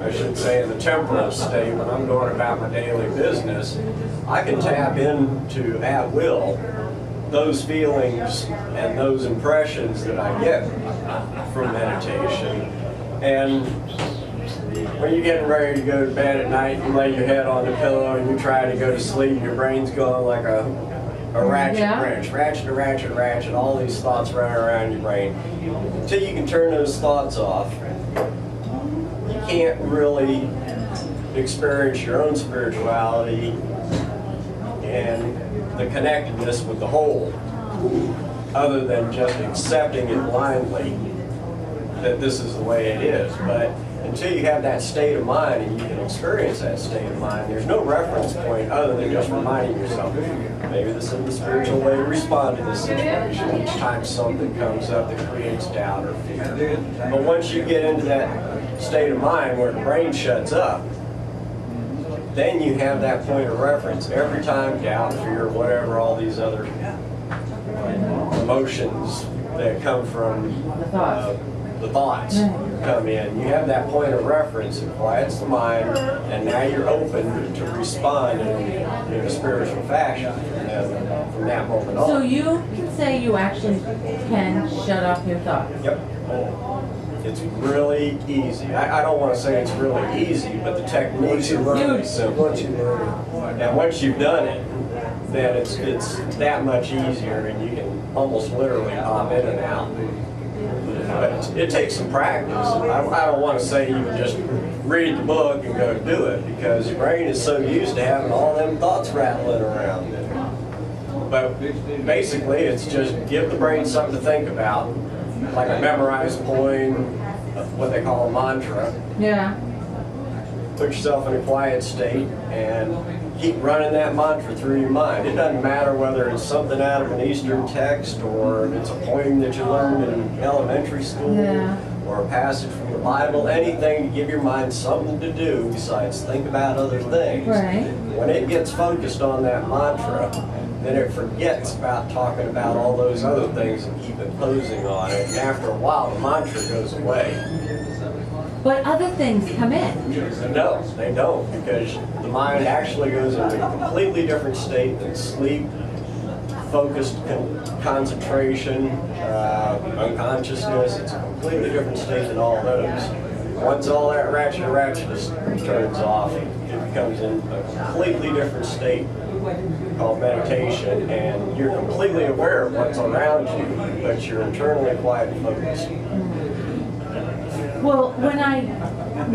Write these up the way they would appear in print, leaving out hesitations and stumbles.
I should say in the temporal state, when I'm going about my daily business, I can tap into, at will, those feelings and those impressions that I get from meditation. And when you're getting ready to go to bed at night, you lay your head on the pillow and you try to go to sleep, your brain's going like a ratchet wrench, ratchet, all these thoughts running around your brain. Until you can turn those thoughts off, you can't really experience your own spirituality and the connectedness with the whole, other than just accepting it blindly that this is the way it is. But until you have that state of mind and you can experience that state of mind, there's no reference point other than just reminding yourself, maybe this is the spiritual way to respond to this situation each time something comes up that creates doubt or fear. But once you get into that state of mind where the brain shuts up, then you have that point of reference. Every time doubt, fear, whatever, all these other emotions that come from the thoughts come in, you have that point of reference. It quiets the mind, and now you're open to respond in a spiritual fashion. And from that moment on. So you can say you actually can shut off your thoughts? Yep. It's really easy. I don't want to say it's really easy, but the techniques are really simple. And once you've done it, then it's that much easier, and you can almost literally pop in and out. But it takes some practice. I don't want to say you can just read the book and go do it, because your brain is so used to having all them thoughts rattling around it. But basically, it's just give the brain something to think about, like a memorized poem, what they call a mantra. Yeah. Put yourself in a quiet state and keep running that mantra through your mind. It doesn't matter whether it's something out of an Eastern text, or if it's a poem that you learned in elementary school, or a passage from the Bible, anything to give your mind something to do besides think about other things. Right. When it gets focused on that mantra, then it forgets about talking about all those other things and keep imposing on it. And after a while, the mantra goes away. But other things come in. No, they don't, because the mind actually goes into a completely different state than sleep, focused concentration, unconsciousness. It's a completely different state than all those. Once all that ratchet turns off, it becomes in a completely different state called meditation, and you're completely aware of what's around you, but you're internally quiet and focused. Well, when I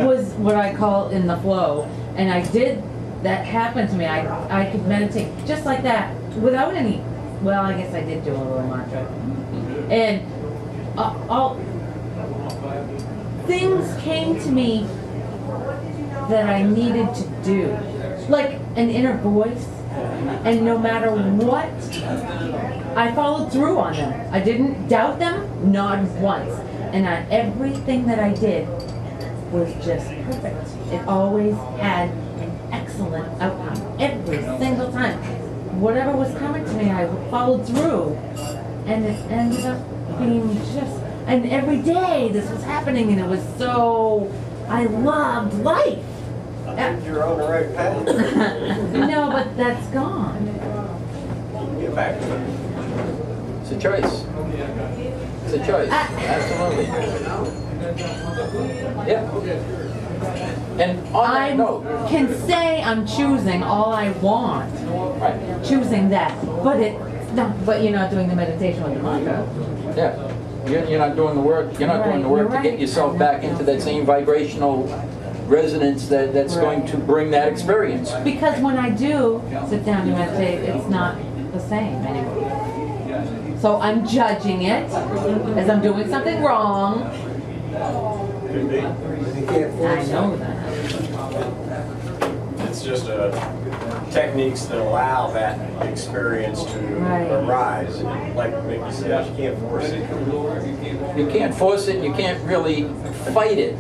was what I call in the flow, and I did, that happened to me, I could meditate just like that, without any, well, I guess I did do a little mantra. And all things came to me that I needed to do, like an inner voice, and no matter what, I followed through on them. I didn't doubt them, not once. And everything that I did was just perfect. It always had an excellent outcome, every single time. Whatever was coming to me, I followed through, and it ended up being just, and every day this was happening, and it was so, I loved life. I think you're on the right path. No, but that's gone. Get back to it. It's a choice. It's a choice. Absolutely. Yeah. And on I that note, can say I'm choosing all I want, right. choosing that, but but you're not doing the meditation with the mantra. Yeah. You're not doing the work. You're not doing the work You're to right. get yourself back into that same vibrational resonance that's going to bring that experience. Because when I do sit down and meditate, it's not the same anymore. So I'm judging it as I'm doing something wrong. Could be. I know that. It's just techniques that allow that experience to arise. And like Mickey said, you can't force it. You can't force it. You can't really fight it.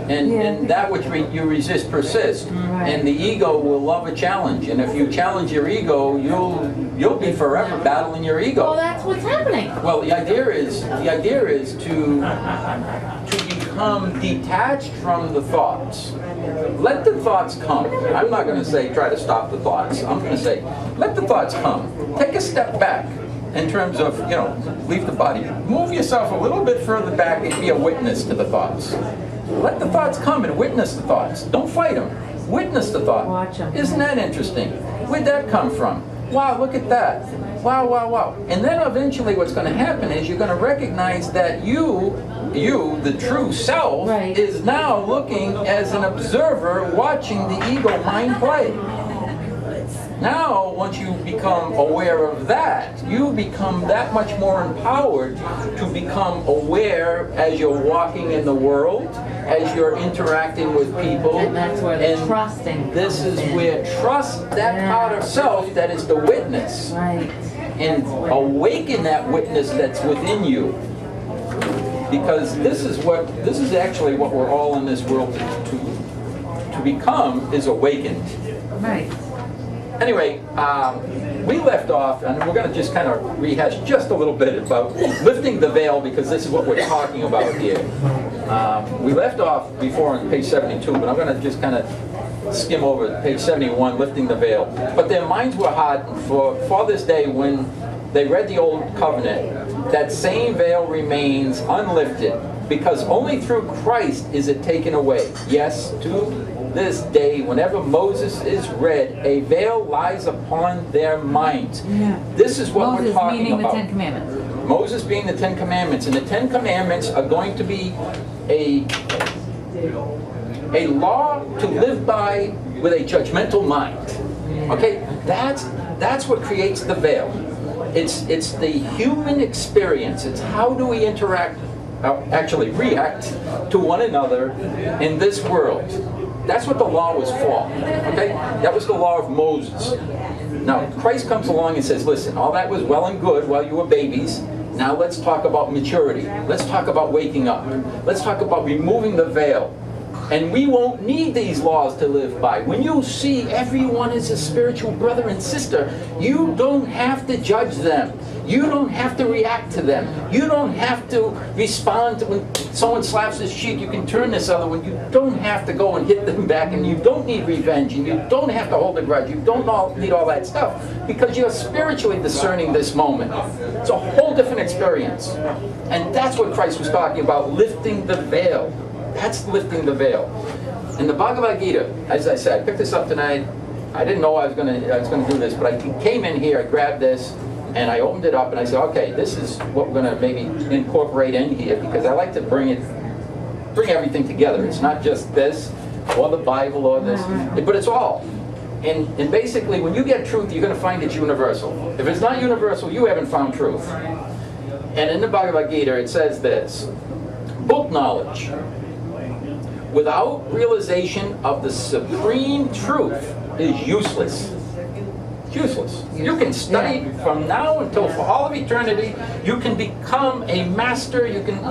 And that which you resist persists. And the ego will love a challenge. And if you challenge your ego, you'll be forever battling your ego. Well, that's what's happening. Well, the idea is to be become detached from the thoughts. Let the thoughts come. I'm not going to say try to stop the thoughts. I'm going to say let the thoughts come. Take a step back in terms of, leave the body. Move yourself a little bit further back and be a witness to the thoughts. Let the thoughts come and witness the thoughts. Don't fight them. Witness the thought. Watch 'em. Isn't that interesting? Where'd that come from? Wow, look at that. Wow, wow, wow. And then eventually what's going to happen is you're going to recognize that you, the true self, Right. is now looking as an observer watching the ego mind play. Now, once you become aware of that, you become that much more empowered to become aware as you're walking in the world, as you're interacting with people. And that's where the trusting This comes is in. where trust that part of self that is the witness, Right. and awaken that witness that's within you. Because this is actually what we're all in this world to become, is awakened. Right. Anyway, we left off, and we're going to just kind of rehash just a little bit about lifting the veil, because this is what we're talking about here. We left off before on page 72, but I'm going to just kind of skim over page 71, lifting the veil. But their minds were hardened for this day when they read the Old Covenant. That same veil remains unlifted, because only through Christ is it taken away. Yes, to this day, whenever Moses is read, a veil lies upon their minds. Yeah. This is what we're Moses talking meaning about. the Ten Commandments. Moses being the Ten Commandments, and the Ten Commandments are going to be a law to live by with a judgmental mind. Okay, that's what creates the veil. It's the human experience. It's how do we interact, actually react to one another in this world. That's what the law was for. Okay, that was the law of Moses. Now Christ comes along and says, listen, all that was well and good while you were babies. Now let's talk about maturity. Let's talk about waking up. Let's talk about removing the veil. And we won't need these laws to live by. When you see everyone as a spiritual brother and sister, you don't have to judge them. You don't have to react to them. You don't have to respond to when someone slaps his cheek, you can turn this other one. You don't have to go and hit them back, and you don't need revenge, and you don't have to hold a grudge. You don't need all that stuff, because you're spiritually discerning this moment. It's a whole different experience. And that's what Christ was talking about, lifting the veil. That's lifting the veil. In the Bhagavad Gita, as I said, I picked this up tonight. I didn't know I was going to do this, but I came in here, I grabbed this, and I opened it up, and I said, okay, this is what we're going to maybe incorporate in here, because I like to bring everything together. It's not just this, or the Bible, or this, but it's all. And basically, when you get truth, you're going to find it's universal. If it's not universal, you haven't found truth. And in the Bhagavad Gita, it says this: book knowledge without realization of the supreme truth is useless. It's useless. You can study from now until for all of eternity. You can become a master. You can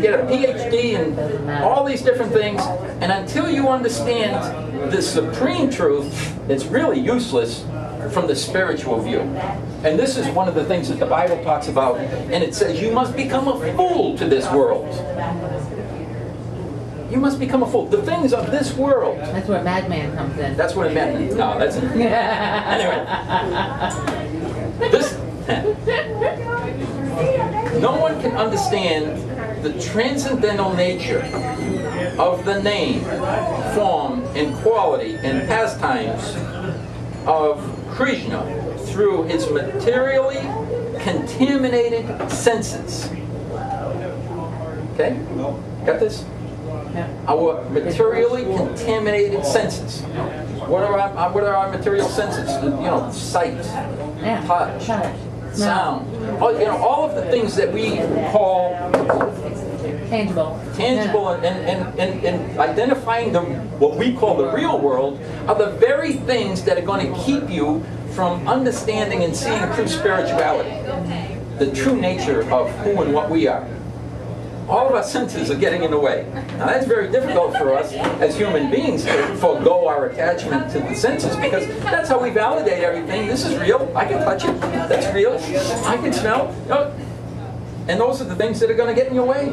get a PhD and all these different things. And until you understand the supreme truth, it's really useless from the spiritual view. And this is one of the things that the Bible talks about. And it says you must become a fool to this world. You must become a fool. The things of this world. That's where Madman comes in. That's what it meant. No, that's it. Anyway. No one can understand the transcendental nature of the name, form, and quality and pastimes of Krishna through his materially contaminated senses. Okay? Got this? Our materially contaminated senses. What are our material senses? Sight, touch, sound. All of the things that we call tangible, and identifying what we call the real world are the very things that are going to keep you from understanding and seeing true spirituality, the true nature of who and what we are. All of our senses are getting in the way. Now that's very difficult for us as human beings to forego our attachment to the senses, because that's how we validate everything. This is real. I can touch it. That's real. I can smell. And those are the things that are going to get in your way.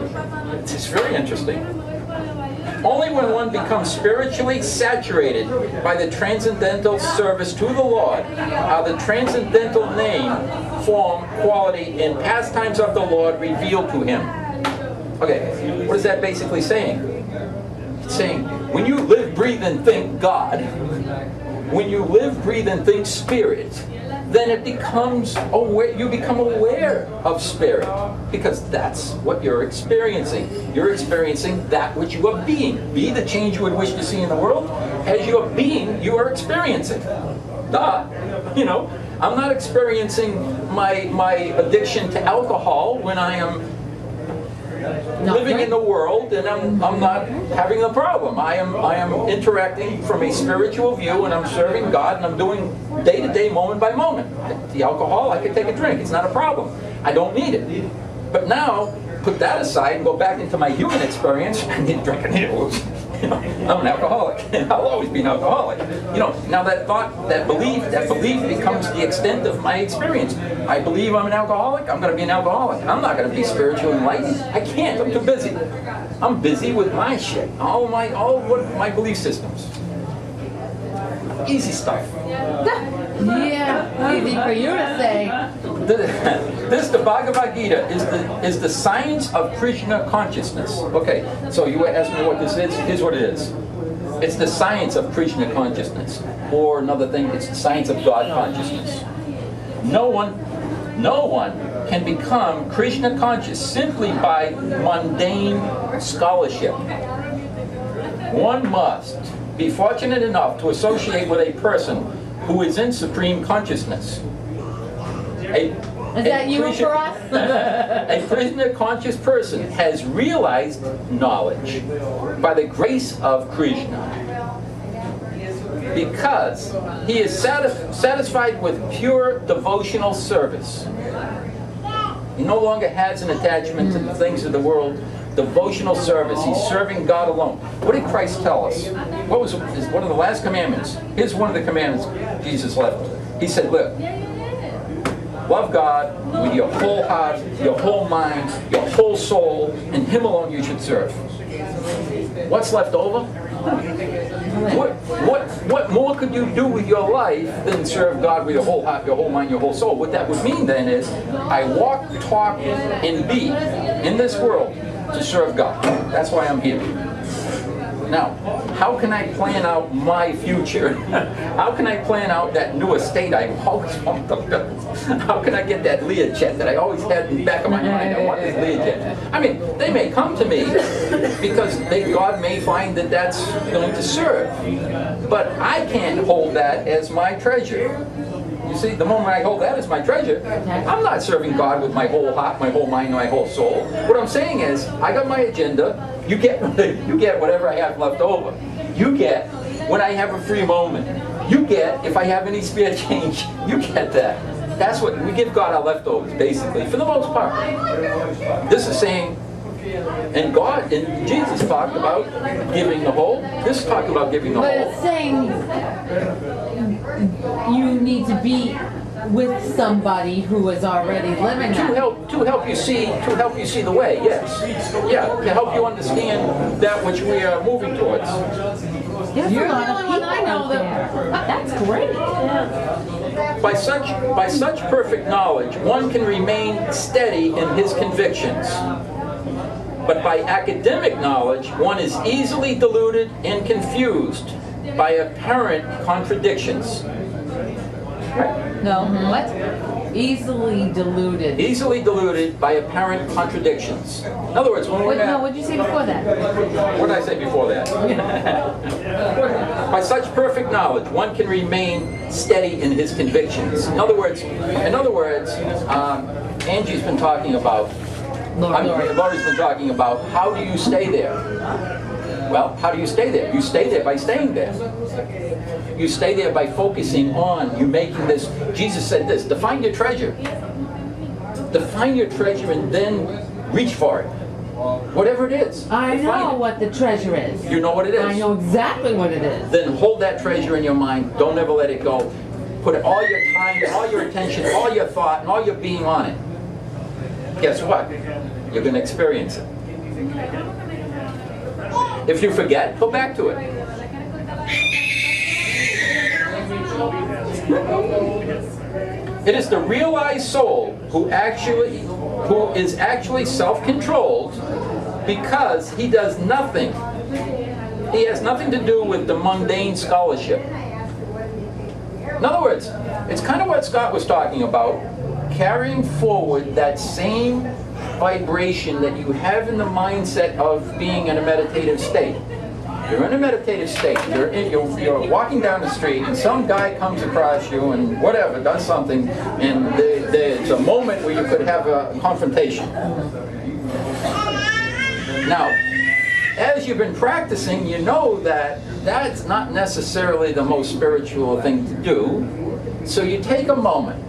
It's very interesting. Only when one becomes spiritually saturated by the transcendental service to the Lord are the transcendental name, form, quality, and pastimes of the Lord revealed to him. Okay, what is that basically saying? It's saying, when you live, breathe, and think God, when you live, breathe, and think Spirit, then it becomes aware, you become aware of Spirit, because that's what you're experiencing. You're experiencing that which you are being. Be the change you would wish to see in the world. As you are being, you are experiencing. Duh. You know, I'm not experiencing my addiction to alcohol when I am living in the world, and I'm not having a problem. I am interacting from a spiritual view, and I'm serving God, and I'm doing day-to-day, moment by moment. The alcohol, I can take a drink. It's not a problem. I don't need it. But now, put that aside and go back into my human experience. I need a drink. I need a lose. You know, I'm an alcoholic. I'll always be an alcoholic. You know, now that thought, that belief becomes the extent of my experience. I believe I'm an alcoholic. I'm going to be an alcoholic. I'm not going to be spiritually enlightened. I can't. I'm too busy. I'm busy with my shit. All my belief systems. Easy stuff. Yeah, easy for you to say. The Bhagavad Gita is the science of Krishna consciousness. Okay, so you asked me what this is. Here's what it is. It's the science of Krishna consciousness. Or another thing, it's the science of God consciousness. No one can become Krishna conscious simply by mundane scholarship. One must be fortunate enough to associate with a person who is in supreme consciousness. Is that you for us? A Krishna conscious person has realized knowledge by the grace of Krishna, because he is satisfied with pure devotional service. He no longer has an attachment to the things of the world. Devotional service. He's serving God alone. What did Christ tell us? What was one of the last commandments? Here's one of the commandments Jesus left. He said, look, love God with your whole heart, your whole mind, your whole soul, and Him alone you should serve. What's left over? What more could you do with your life than serve God with your whole heart, your whole mind, your whole soul? What that would mean then is, I walk, talk, and be in this world to serve God. That's why I'm here. Now, how can I plan out my future? How can I plan out that new estate I've always wanted to build? How can I get that Learjet that I always had in the back of my mind? I want this Learjet. I mean, they may come to me because God may find that that's going to serve. But I can't hold that as my treasure. You see, the moment I hold that as my treasure, I'm not serving God with my whole heart, my whole mind, my whole soul. What I'm saying is, I got my agenda. You get whatever I have left over. You get when I have a free moment. You get if I have any spare change. You get that. That's what we give God our leftovers, basically, for the most part. This is saying, and God and Jesus talked about giving the whole. This talked about giving the whole. But it's saying you need to be with somebody who is already living that. To help you see the way. Yes, yeah, to help you understand that which we are moving towards. You're the only one I know that. That's great. By such perfect knowledge, one can remain steady in his convictions. But by academic knowledge, one is easily deluded and confused by apparent contradictions. Right? No, what? Easily deluded. Easily deluded by apparent contradictions. In other words, when we're what'd you say before that? What did I say before that? By such perfect knowledge, one can remain steady in his convictions. In other words, Angie's been talking about. Laurie's been talking about how do you stay there? Well, how do you stay there? You stay there by staying there. You stay there by focusing on you making this. Jesus said this, define your treasure. Define your treasure and then reach for it. Whatever it is. I know what the treasure is. You know what it is. I know exactly what it is. Then hold that treasure in your mind. Don't ever let it go. Put all your time, all your attention, all your thought, and all your being on it. guess what? You're going to experience it. If you forget, go back to it. It is the realized soul who is actually self-controlled because he does nothing. He has nothing to do with the mundane scholarship. In other words, it's kind of what Scott was talking about, carrying forward that same vibration that you have in the mindset of being in a meditative state. You're in a meditative state. You're walking down the street, and some guy comes across you and whatever, does something, and there's a moment where you could have a confrontation. Now, as you've been practicing, you know that that's not necessarily the most spiritual thing to do. So you take a moment,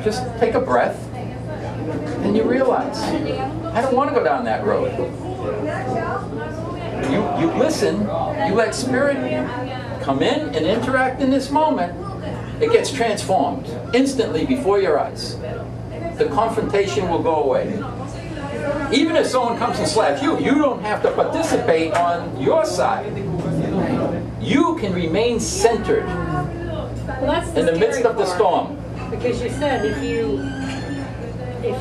just take a breath, and you realize, I don't want to go down that road. You listen, you let Spirit come in and interact in this moment. It gets transformed instantly before your eyes. The confrontation will go away. Even if someone comes and slaps you, you don't have to participate on your side. You can remain centered in the midst of the storm. Because you said if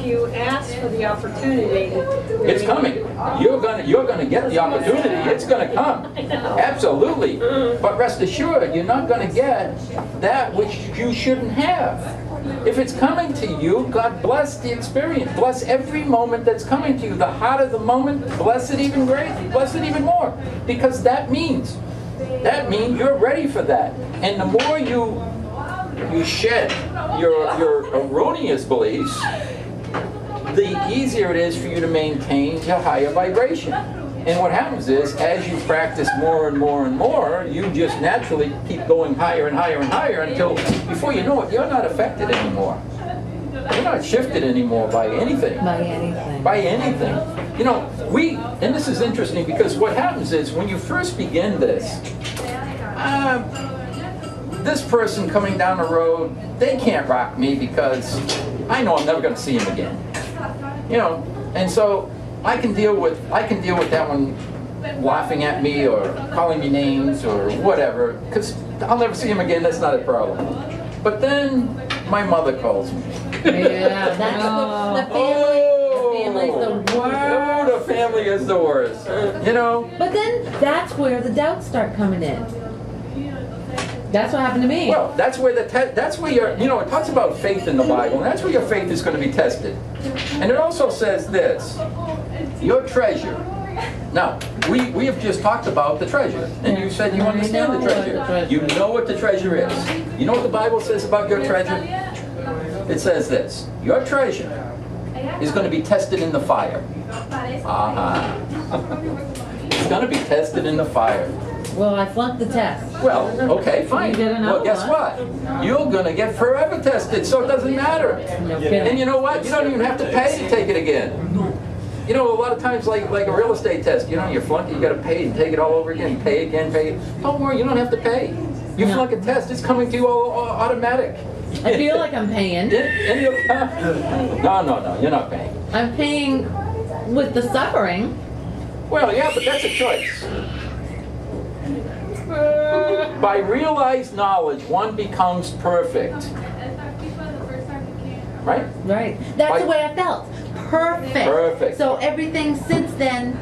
you ask for the opportunity, It's coming. You're gonna get the opportunity. It's gonna come. Absolutely. But rest assured, you're not gonna get that which you shouldn't have. If it's coming to you, God bless the experience. Bless every moment that's coming to you. The hotter the moment, bless it even greater. Bless it even more. Because that means you're ready for that. And the more you shed your erroneous beliefs, the easier it is for you to maintain your higher vibration. And what happens is, as you practice more and more and more, you just naturally keep going higher and higher and higher until, before you know it, you're not affected anymore. You're not shifted anymore by anything. By anything. You know, and this is interesting because what happens is, when you first begin this person coming down the road, they can't rock me because I know I'm never going to see him again. You know, and so I can deal with that one laughing at me or calling me names or whatever, because I'll never see him again. That's not a problem. But then my mother calls me. Yeah, that's the family. The family's the worst. Oh, the family is the worst. You know. But then that's where the doubts start coming in. That's what happened to me. Well, that's where it talks about faith in the Bible, and that's where your faith is going to be tested. And it also says this, your treasure. Now, we have just talked about the treasure, and you said you understand the treasure. You know what the treasure is. You know what the Bible says about your treasure? It says this, your treasure is going to be tested in the fire. It's going to be tested in the fire. Well, I flunked the test. Well, okay, fine. You did another Well, guess what? You're going to get forever tested, so it doesn't matter. No kidding. And you know what? You don't even have to pay to take it again. You know, a lot of times, like a real estate test, you flunk it, you got to pay and take it all over again, pay again, pay. Don't worry, you don't have to pay. You flunk a test, it's coming to you all automatic. I feel like I'm paying. No, you're not paying. I'm paying with the suffering. Well, yeah, but that's a choice. By realized knowledge, one becomes perfect. Right? Right. That's the way I felt. Perfect. So everything since then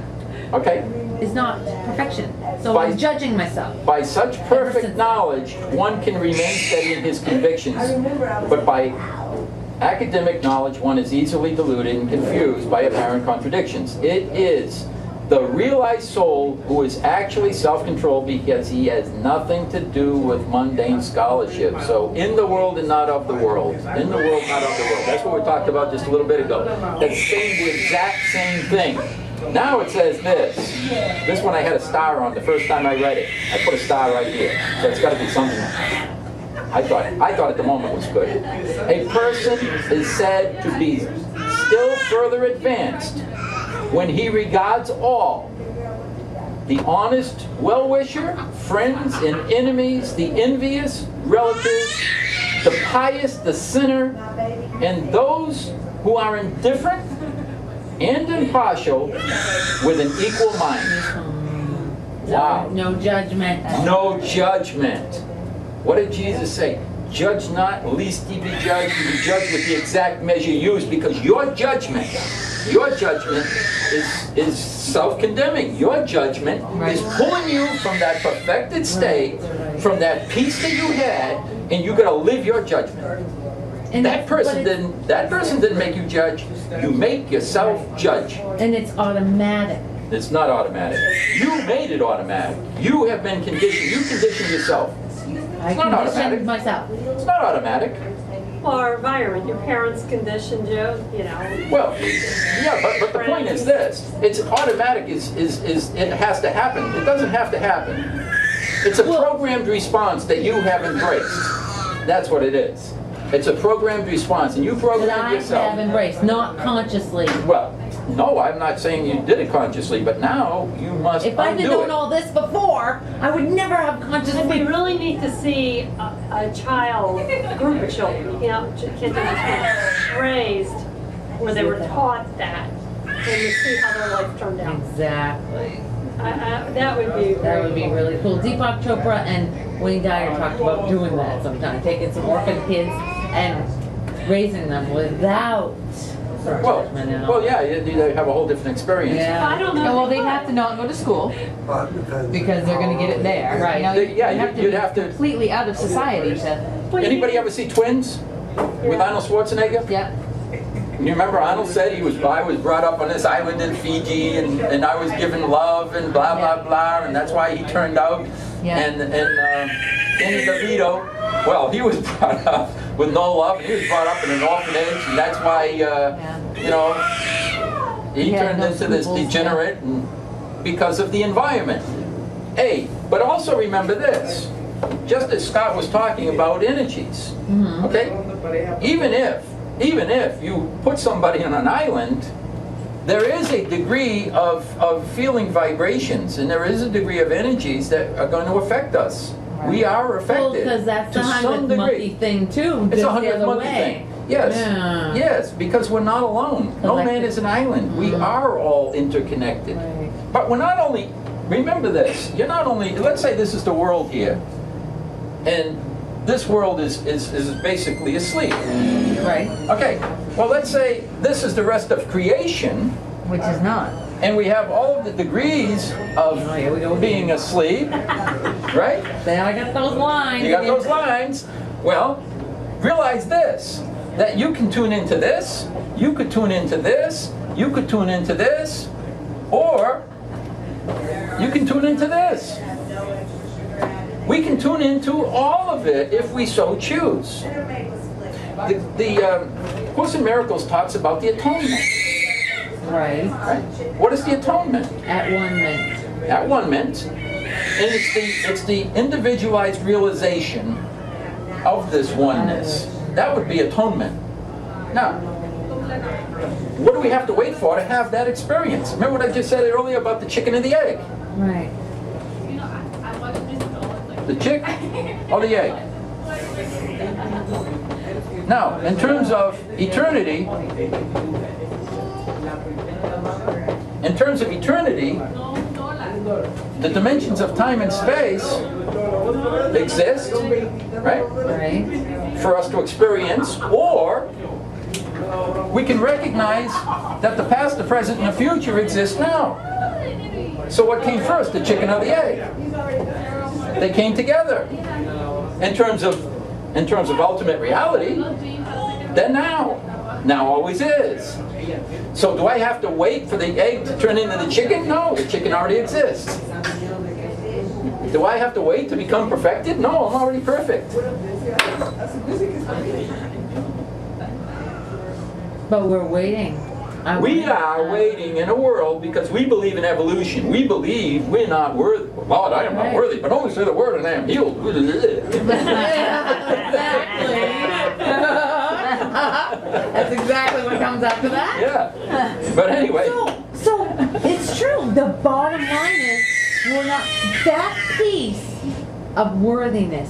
is not perfection. So I'm judging myself. By such perfect knowledge, one can remain steady in his convictions. But by academic knowledge, one is easily deluded and confused by apparent contradictions. It is the realized soul who is actually self-controlled because he has nothing to do with mundane scholarship. So in the world and not of the world. In the world, not of the world. That's what we talked about just a little bit ago. That's saying the exact same thing. Now it says this. This one I had a star on the first time I read it. I put a star right here. So it's got to be something. I thought at the moment was good. A person is said to be still further advanced when he regards all, the honest well-wisher, friends and enemies, the envious, relatives, the pious, the sinner, and those who are indifferent and impartial with an equal mind. Wow. No judgment. No judgment. What did Jesus say? Judge not, lest ye be judged. You be judged with the exact measure used, because your judgment is self-condemning. Your judgment is pulling you from that perfected state, from that peace that you had, and you got to live your judgment. And That person didn't make you judge. You make yourself judge. And it's automatic. It's not automatic. You made it automatic. You have been conditioned. You conditioned yourself. I not automatic. conditioned myself. It's not automatic. Well, our environment, your parents conditioned you, you know. Well, yeah, but the point is this: it's automatic. Is it has to happen? It doesn't have to happen. It's a programmed response that you have embraced. That's what it is. It's a programmed response, and you That programmed I yourself. have embraced, not consciously. Well, no, I'm not saying you did it consciously, but now you must If I'd have undo known it. all this before, I would never have We consciously. really need to see a child, a group of children, you know, kids raised where they were taught that, and to see how their life turned out. Exactly. That would be. That would be really cool. Deepak Chopra and Wayne Dyer talked about doing that sometime, taking some orphan kids and raising them without judgment and all. Well, yeah, you have a whole different experience. Yeah. I don't know. Well, they'd have to not go to school because they're going to get it there. Right. You know, You'd have to. completely out of society to. Anybody ever see Twins with Arnold Schwarzenegger? Yeah. You remember Arnold said I was brought up on this island in Fiji, and I was given love and blah blah blah, and that's why he turned out. Yeah. And Danny DeVito, well, he was brought up with no love, and he was brought up in an orphanage, and that's why you know, he had turned no into this scruples, degenerate and because of the environment. Hey, but also remember this, just as Scott was talking about energies, okay? Even if you put somebody on an island, there is a degree of feeling vibrations, and there is a degree of energies that are going to affect us. We are affected. Well, because that's the to some 100th degree. monkey thing too. It's a just the 100th other monkey way. thing. Yes. Yeah. Yes, because we're not alone. No man Collective. is an island. We are all interconnected. Right. But we're not only, remember this, you're not only, let's say this is the world here, and this world is basically asleep. Right. Okay, well let's say this is the rest of creation, Which is not. and we have all of the degrees of Oh, here we go. being asleep, right? Then I got those lines. You got those lines. Well, realize this, that you can tune into this, you could tune into this, you could tune into this, or you can tune into this. We can tune into all of it if we so choose. The Course in Miracles talks about the atonement. Right. Right? What is the atonement? At 1 minute. At one mint, and it's the individualized realization of this oneness. That would be atonement. Now, what do we have to wait for to have that experience? Remember what I just said earlier about the chicken and the egg? Right. The chick or the egg? Now, in terms of eternity, the dimensions of time and space exist, right? Right. For us to experience, or we can recognize that the past, the present, and the future exist now. So what came first, the chicken or the egg? They came together. In terms of ultimate reality, then now. Now always is. So do I have to wait for the egg to turn into the chicken? No, the chicken already exists. Do I have to wait to become perfected? No, I'm already perfect. But we're waiting. We are waiting in a world because we believe in evolution. We believe we're not worthy. Lord, I am not worthy, but only say the word and I am healed. That's exactly what comes after that. Yeah. But anyway. So it's true. The bottom line is we're not that peace of worthiness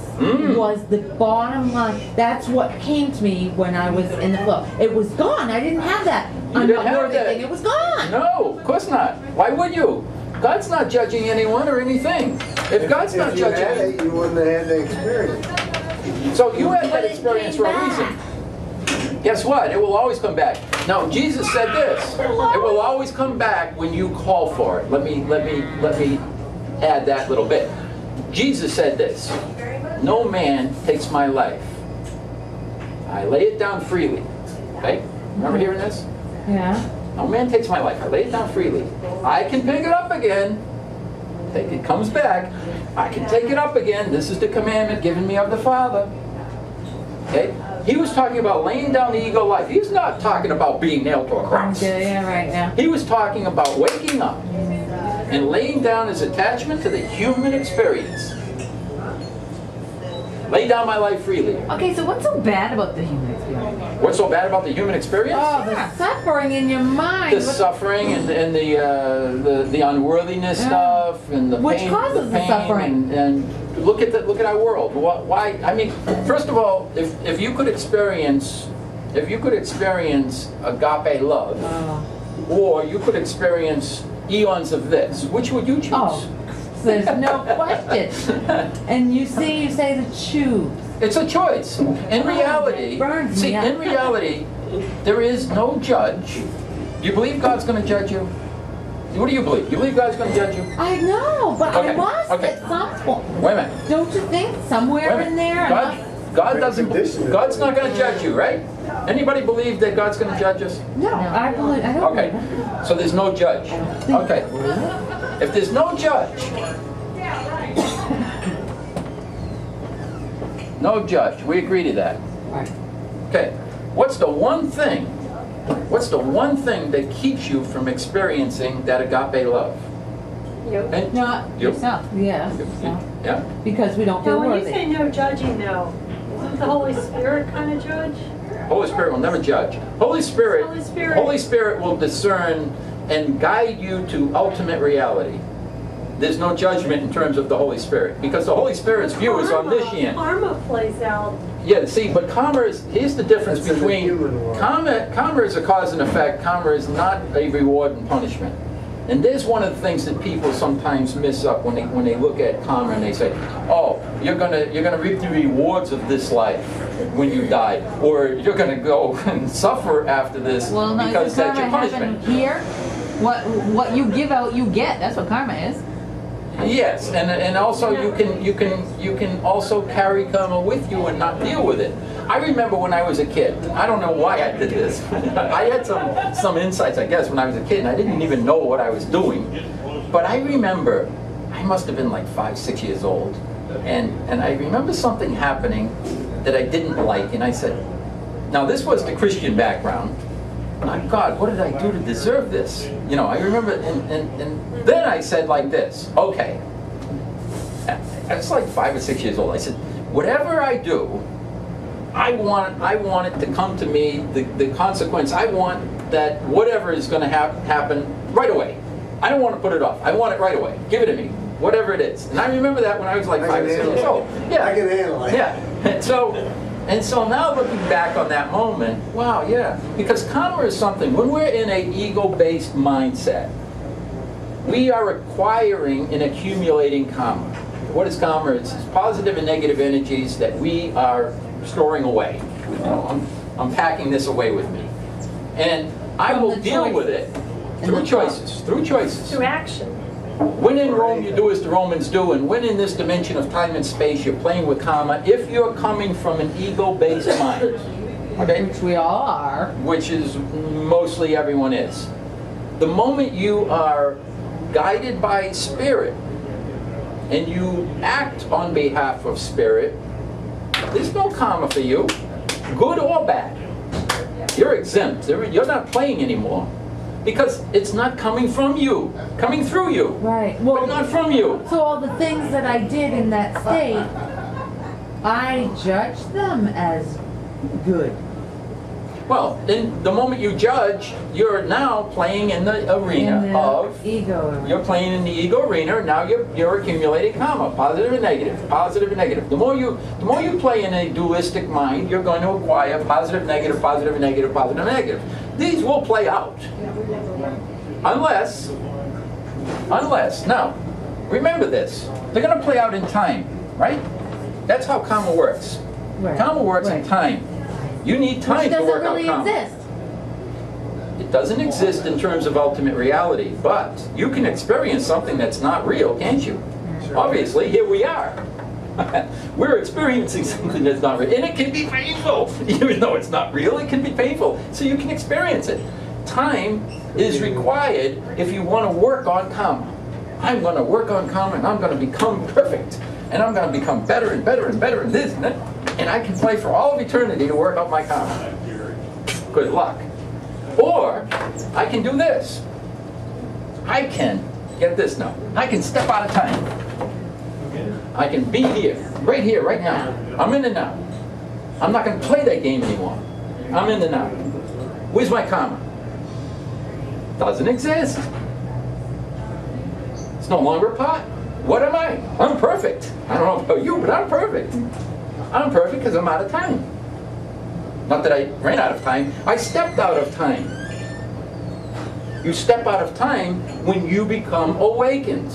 was the bottom line. That's what came to me when I was in the flow. It was gone. I didn't have that. I'm didn't not have worthy that. thing. It was gone. No, of course not. Why would you? God's not judging anyone or anything. If God's not If you had judging, it, you wouldn't have had the experience. so you had But that it experience came for a back. reason. Guess what? It will always come back. Now, Jesus said this. It will always come back when you call for it. Let me add that little bit. Jesus said this. No man takes my life. I lay it down freely. Okay? Remember hearing this? Yeah. No man takes my life. I lay it down freely. I can pick it up again. It comes back. I can take it up again. This is the commandment given me of the Father. Okay? He was talking about laying down the ego life. He's not talking about being nailed to a cross. Yeah, right now. He was talking about waking up and laying down his attachment to the human experience. Lay down my life freely. Okay, so what's so bad about the human experience? What's so bad about the human experience? Oh, the suffering in your mind. The suffering and the unworthiness stuff and the Which pain, causes the pain suffering. and look at our world. Why? I mean, first of all, if you could experience agape love, or you could experience eons of this, which would you choose? Oh, there's no question. And you say to choose. It's a choice. In reality, burns me up. in reality, there is no judge. You believe God's going to judge you? What do you believe? You believe God's going to judge you? I know, but Okay, I must okay. at some point. Wait a minute. Don't you think somewhere Wait a minute. in there? God doesn't. God's not going to judge you, right? Anybody believe that God's going to judge us? No, I don't Okay. believe it. So there's no judge. Okay. If there's no judge, no judge. We agree to that. Right. Okay. What's the one thing that keeps you from experiencing that agape love? You. And Not you. yourself. Yeah. Yeah. Because we don't Now, feel when you worthy. say no judging though, isn't the Holy Spirit kind of judge? Holy Spirit will never judge. Holy Spirit will discern and guide you to ultimate reality. There's no judgment in terms of the Holy Spirit, because the Holy Spirit's view is omniscient. Karma plays out. Yeah, see, but karma is, here's the difference That's in the between, human world. karma is a cause and effect, karma is not a reward and punishment. And there's one of the things that people sometimes miss up when they look at karma and they say, oh, you're gonna reap the rewards of this life when you die, or you're gonna go and suffer after this Well, no, because isn't that's your karma happen punishment. here? What you give out, you get. That's what karma is. Yes, and also you can also carry karma with you and not deal with it. I remember when I was a kid. I don't know why I did this. I had some insights, I guess, when I was a kid, and I didn't even know what I was doing. But I remember, I must have been like 5, 6 years old, and I remember something happening that I didn't like, and I said, now this was the Christian background. My God, what did I do to deserve this? You know, I remember, and then I said like this, okay. I was like 5 or 6 years old. I said, whatever I do, I want it to come to me, the consequence. I want that whatever is going to happen right away. I don't want to put it off. I want it right away. Give it to me, whatever it is. And I remember that when I was like 5 or 6 years old. Yeah. I can handle it. Yeah. And so now looking back on that moment, wow, yeah. Because karma is something, when we're in an ego-based mindset, we are acquiring and accumulating karma. What is karma? It's positive and negative energies that we are storing away. You know, I'm packing this away with me. And I From will the deal with choices. it And through the choices. To action. When in Rome, you do as the Romans do, and when in this dimension of time and space, you're playing with karma, if you're coming from an ego-based mind, okay, Which we all are. which is mostly everyone is, the moment you are guided by spirit, and you act on behalf of spirit, there's no karma for you, good or bad. You're exempt. You're not playing anymore. Because it's not coming from you, coming through you, Right. but not from you. So all the things that I did in that state, I judged them as good. Well, then the moment you judge, you're now playing in the arena In the of ego. You're playing in the ego arena. Now you're accumulating karma, positive and negative, positive and negative. The more you play in a dualistic mind, you're going to acquire positive, negative, positive, negative, positive, negative. These will play out, unless. Now, remember this: they're going to play out in time, right? That's how karma works. Right. Karma works in Right. time. You need time Which to work doesn't really out karma. exist. It doesn't exist in terms of ultimate reality, but you can experience something that's not real, can't you? Obviously, here we are. We're experiencing something that's not real, and it can be painful. Even though it's not real, it can be painful, so you can experience it. Time is required if you want to work on karma. I'm going to work on karma, and I'm going to become perfect, and I'm going to become better and better and better in this and that, and I can play for all of eternity to work out my karma. Good luck. Or, I can do this. I can, get this now, I can step out of time. I can be here, right now. I'm in the now. I'm not going to play that game anymore. I'm in the now. Where's my karma? Doesn't exist. It's no longer a part. What am I? I'm perfect. I don't know about you, but I'm perfect. I'm perfect because I'm out of time. Not that I ran out of time, I stepped out of time. You step out of time when you become awakened.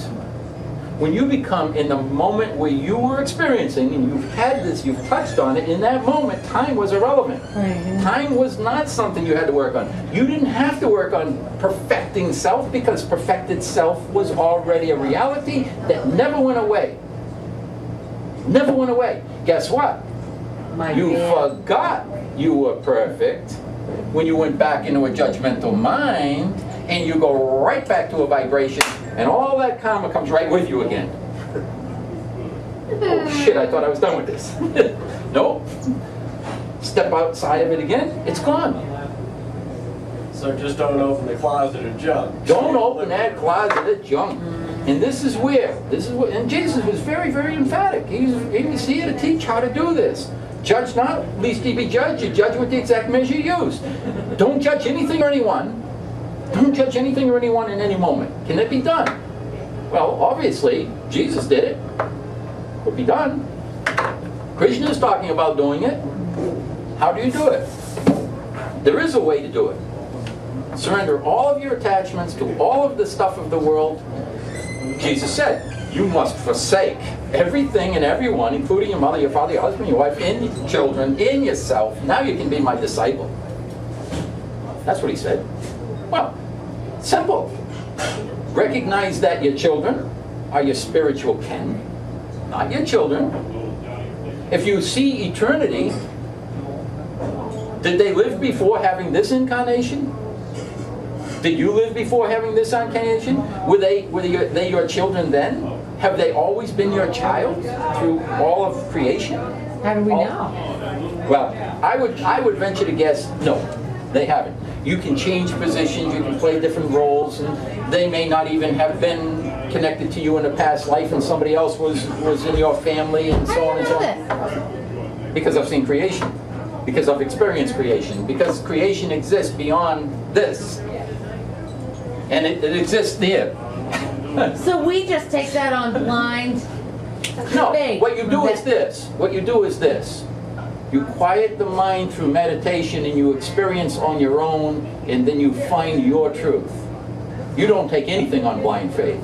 When you become in the moment where you were experiencing, and you've had this, you've touched on it, in that moment, time was irrelevant. Right. Time was not something you had to work on. You didn't have to work on perfecting self, because perfected self was already a reality that never went away. Never went away. Guess what? You forgot you were perfect when you went back into a judgmental mind, and you go right back to a vibration, and all that karma comes right with you again. Oh shit, I thought I was done with this. Nope. Step outside of it again, it's gone. So just don't open the closet of junk. Don't open that closet of junk. And this is where, and Jesus was very, very emphatic. He was here to teach how to do this. Judge not, lest ye be judged. You judge with the exact measure you use. Don't judge anything or anyone. Don't judge anything or anyone in any moment. Can it be done? Well, obviously, Jesus did it. Could be done. Krishna is talking about doing it. How do you do it? There is a way to do it. Surrender all of your attachments to all of the stuff of the world. Jesus said, you must forsake everything and everyone, including your mother, your father, your husband, your wife, and your children, and yourself. Now you can be my disciple. That's what he said. Well, simple. Recognize that your children are your spiritual kin, not your children. If you see eternity, did they live before having this incarnation? Did you live before having this incarnation? Were they your children then? Have they always been your child through all of creation? How do we know? Well, I would venture to guess no, they haven't. You can change positions, you can play different roles, and they may not even have been connected to you in a past life, and somebody else was in your family, and so on and so on. Because I've seen creation. Because I've experienced creation. Because creation exists beyond this. And it exists there. So we just take that on blind No, faith. what you do is this. What you do is this. You quiet the mind through meditation, and you experience on your own, and then you find your truth. You don't take anything on blind faith.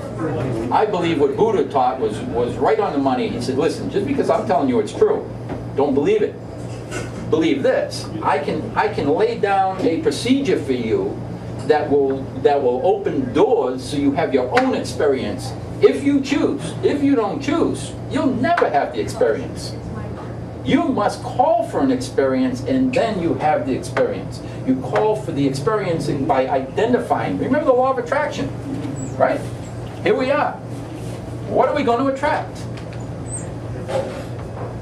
I believe what Buddha taught was right on the money. He said, listen, just because I'm telling you it's true, don't believe it. Believe this. I can lay down a procedure for you that will open doors so you have your own experience. If you choose. If you don't choose, you'll never have the experience. You must call for an experience, and then you have the experience. You call for the experiencing by identifying. Remember the law of attraction, right? Here we are. What are we going to attract?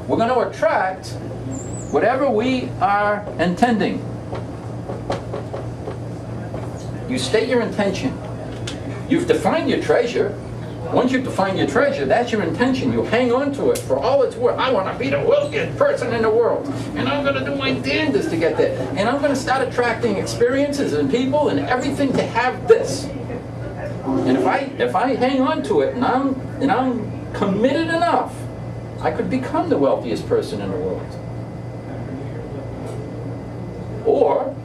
We're going to attract whatever we are intending. You state your intention. You've defined your treasure. Once you define your treasure, that's your intention. You hang on to it for all it's worth. I want to be the wealthiest person in the world. And I'm going to do my damnedest to get there. And I'm going to start attracting experiences and people and everything to have this. And if I hang on to it and I'm committed enough, I could become the wealthiest person in the world. Or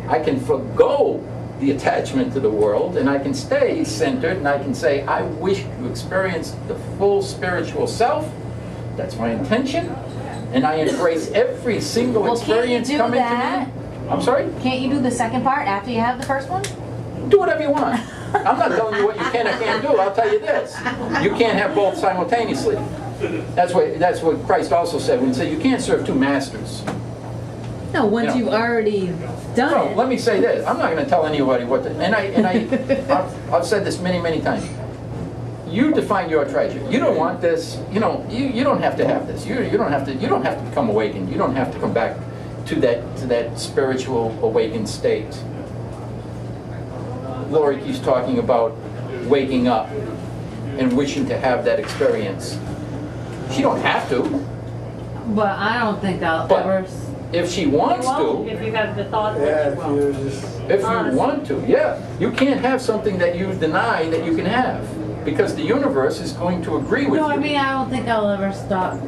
I can forgo the attachment to the world, and I can stay centered, and I can say, I wish to experience the full spiritual self. That's my intention. And I embrace every single Well, experience can't you do coming that? to me. I'm sorry? Can't you do the second part after you have the first one? Do whatever you want. I'm not telling you what you can or can't do. I'll tell you this. You can't have both simultaneously. That's what Christ also said when he said you can't serve two masters. No, once You know. you've already done So it. let me say this. I'm not going to tell anybody what to. I've said this many times. You define your treasure. You don't want this. You don't have to have this. You don't have to become awakened. You don't have to come back to that spiritual awakened state. Lori keeps talking about waking up and wishing to have that experience. She don't have to, But I don't think I'll But- ever. if she wants to. If you have the thought Yeah, that if you will. you just, If you Honestly. want to, yeah. You can't have something that you deny that you can have, because the universe is going to agree with No, you. I mean, I don't think I'll ever stop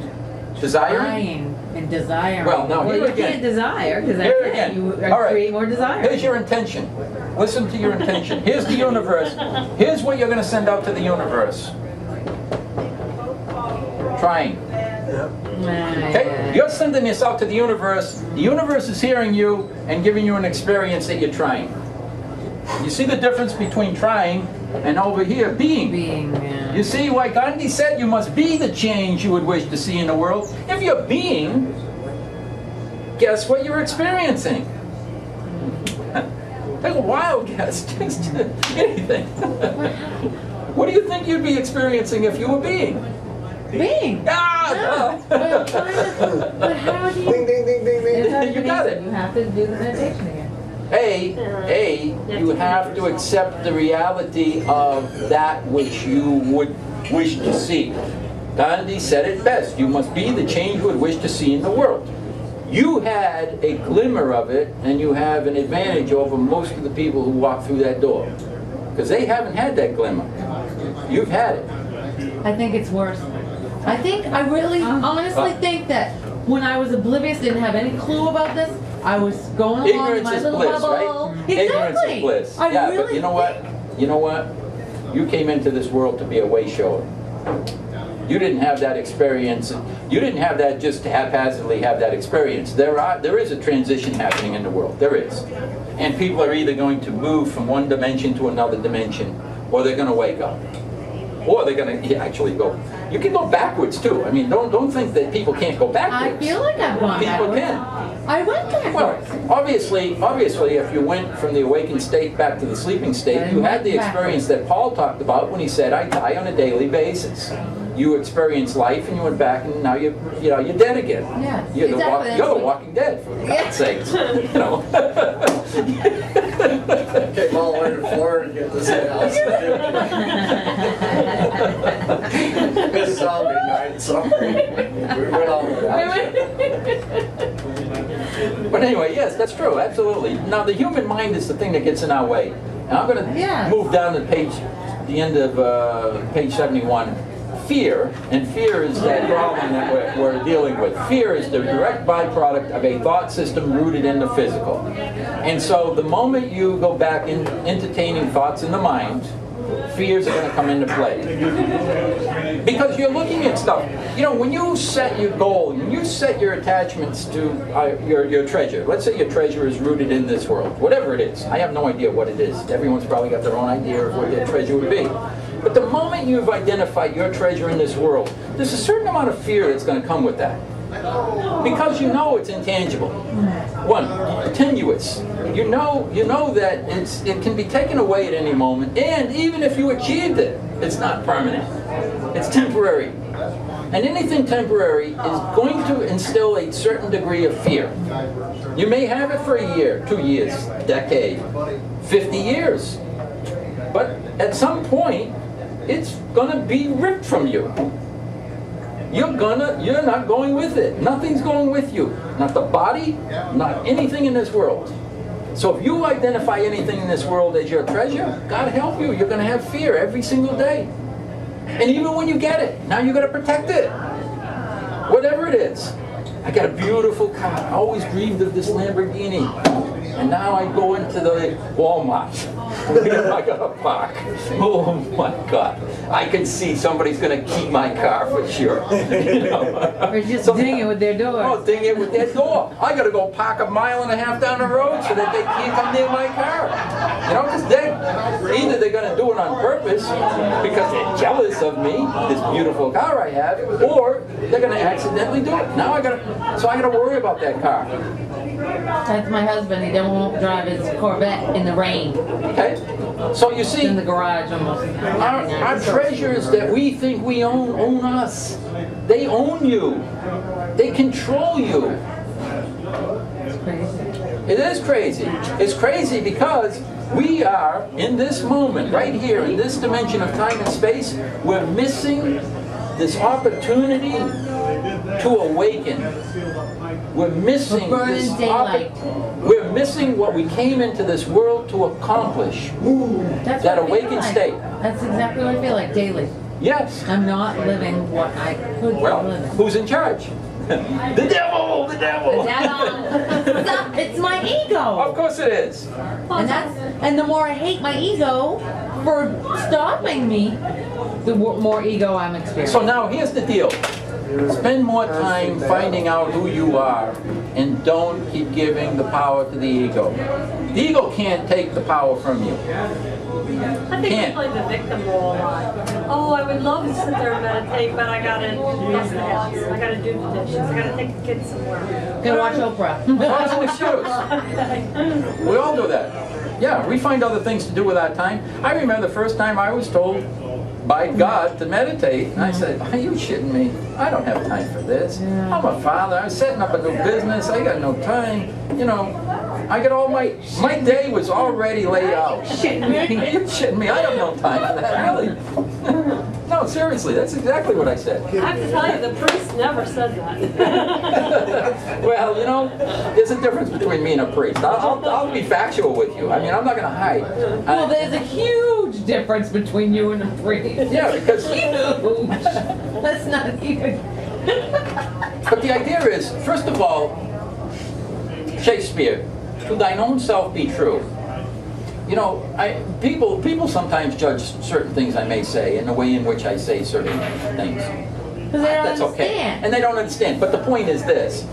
Desiring? trying and desiring. Well, now, here you again. can't desire because Here that's again. it. You All right. create more desire. Here's your intention. Listen to your intention. Here's the universe. Here's what you're going to send out to the universe. Trying. Okay? You're sending this out to the universe. The universe is hearing you and giving you an experience that you're trying. You see the difference between trying and over here being. Being. You see why Gandhi said you must be the change you would wish to see in the world. If you're being, guess what you're experiencing? Take a wild guess. Just anything. What do you think you'd be experiencing if you were being? Being. Ah! But how do you? ding, ding, ding, ding, ding. It's already You been got answered. it. You have to do the meditation again. You have to accept the reality of that which you would wish to see. Gandhi said it best. You must be the change you would wish to see in the world. You had a glimmer of it, and you have an advantage over most of the people who walk through that door. Because they haven't had that glimmer. You've had it. I think it's worse. I really honestly think that when I was oblivious, didn't have any clue about this, I was going along in Ignorance my is little bliss, bubble. right? Exactly. Ignorance is bliss. I Yeah, really but you know what? You know what? You came into this world to be a way shower. You didn't have that experience. You didn't have that just to haphazardly have that experience. There is a transition happening in the world. There is. And people are either going to move from one dimension to another dimension, or they're going to wake up. Or they're going to actually go. You can go backwards too. I mean, don't think that people can't go backwards. I feel like I've gone People backwards. can. I went Well, backwards. obviously, if you went from the awakened state back to the sleeping state, you had the experience that Paul talked about when he said, "I die on a daily basis." You experienced life, and you went back, and now you're dead again. Yes, You're exactly, that's you're the what- Walking Dead, for Yeah. God's sakes. You know. Came all the way to Florida to get this house. It's zombie night, sorry. We went on the But anyway, yes, that's true, absolutely. Now, the human mind is the thing that gets in our way. And I'm going to Yes. move down to the end of page 71. Fear, and fear is that problem that we're dealing with. Fear is the direct byproduct of a thought system rooted in the physical. And so the moment you go back in entertaining thoughts in the mind, fears are going to come into play. Because you're looking at stuff. You know, when you set your goal, when you set your attachments to your treasure, let's say your treasure is rooted in this world, whatever it is. I have no idea what it is. Everyone's probably got their own idea of what their treasure would be. But the moment you've identified your treasure in this world, there's a certain amount of fear that's going to come with that. Because you know it's intangible. One, tenuous. You know that it can be taken away at any moment, and even if you achieved it, it's not permanent. It's temporary. And anything temporary is going to instill a certain degree of fear. You may have it for a year, 2 years, decade, 50 years. But at some point, it's gonna be ripped from you. You're not going with it. Nothing's going with you. Not the body, not anything in this world. So if you identify anything in this world as your treasure, God help you, you're gonna have fear every single day. And even when you get it, now you gotta protect it. Whatever it is. I got a beautiful car. I always dreamed of this Lamborghini. And now I go into the Walmart. Where am I gonna park? Oh my God. I can see somebody's gonna keep my car for sure. You know? Or just ding it with their door. Oh, ding it with their door. I gotta go park a mile and a half down the road so that they can't come near my car. You know, because either they're gonna do it on purpose because they're jealous of me, this beautiful car I have, or they're gonna accidentally do it. Now I gotta worry about that car. That's my husband. He won't drive his Corvette in the rain. Okay? So you see, In the garage almost. our treasures that we think we own us. They own you. They control you. It's crazy. It is crazy. It's crazy because we are, in this moment, right here, in this dimension of time and space, we're missing this opportunity to awaken. We're missing A burning this daylight. We're missing what we came into this world to accomplish. That's That what I feel awakened like. state. That's exactly what I feel like daily. Yes. I'm not living what I could be Well, living. who's in charge? The devil! The devil! Stop! It's my ego. Of course it is. And the more I hate my ego for stopping me, the more ego I'm experiencing. So now here's the deal. Spend more time finding out who you are and don't keep giving the power to the ego. The ego can't take the power from you. I think I Can't. play the victim role a lot. Oh, I would love to sit there and meditate, but I gotta fix the house. I gotta do the dishes. I gotta take the kids somewhere. Gonna watch Oprah. That's an excuse. We all do that. Yeah, we find other things to do with our time. I remember the first time I was told by God to meditate, and I said, are you shitting me? I don't have time for this. I'm a father, I'm setting up a new business, I got no time. You know, I got all my day was already laid out. Shitting me. Are you shitting me? I have no time for that, really. No, seriously, that's exactly what I said. I have to tell you, the priest never said that. Well, you know, there's a difference between me and a priest. I'll be factual with you. I mean, I'm not going to hide. Well, there's a huge difference between you and a priest. Yeah, because... Huge. That's not even. But the idea is, first of all, Shakespeare, to thine own self be true. You know, people sometimes judge certain things I may say and the way in which I say certain things. Because they don't That's okay. understand. And they don't understand. But the point is this.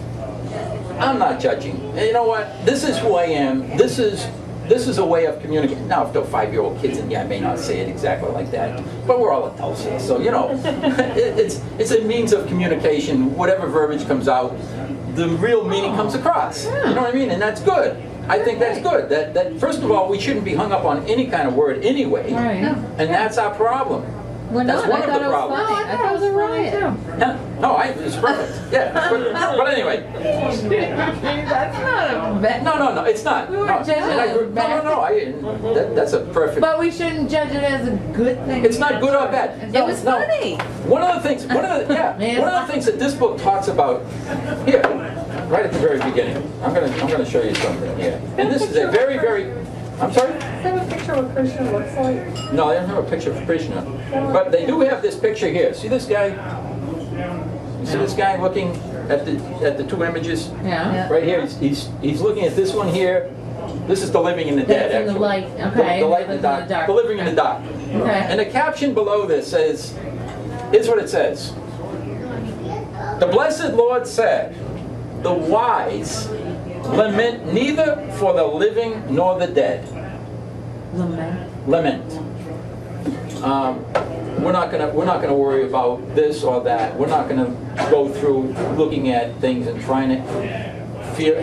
I'm not judging. And you know what? This is who I am. This is a way of communicating. Now, if they're 5-year-old kids, and yeah, I may not say it exactly like that, but we're all adults here, so you know, it's a means of communication. Whatever verbiage comes out, the real meaning comes across. You know what I mean? And that's good. I think that's good. That first of all, we shouldn't be hung up on any kind of word anyway, Right. and that's our problem. We're That's not. one I of thought the it was problems. funny. I thought it was a riot. No, it's perfect. Yeah, but anyway. That's not a bad. No, it's not. We weren't No, judging and I it agree- no, that's a perfect. But we shouldn't judge it as a good thing. It's not good or bad. It was funny. One of the things that this book talks about here, right at the very beginning. I'm gonna show you something here. And this is a very, very. I'm sorry? Does that have a picture of what Krishna looks like? No, they don't have a picture of Krishna, but they do have this picture here. See this guy? You see this guy looking at the two images? Yeah. Right here, he's looking at this one here. This is the living in the dead, That's in the actually. light, okay. The light in the dark. The living in the dark. Okay. And the caption below this says, here's what it says. The blessed Lord said, the wise lament neither for the living nor the dead. Lament. We're not gonna worry about this or that. We're not gonna go through looking at things and trying to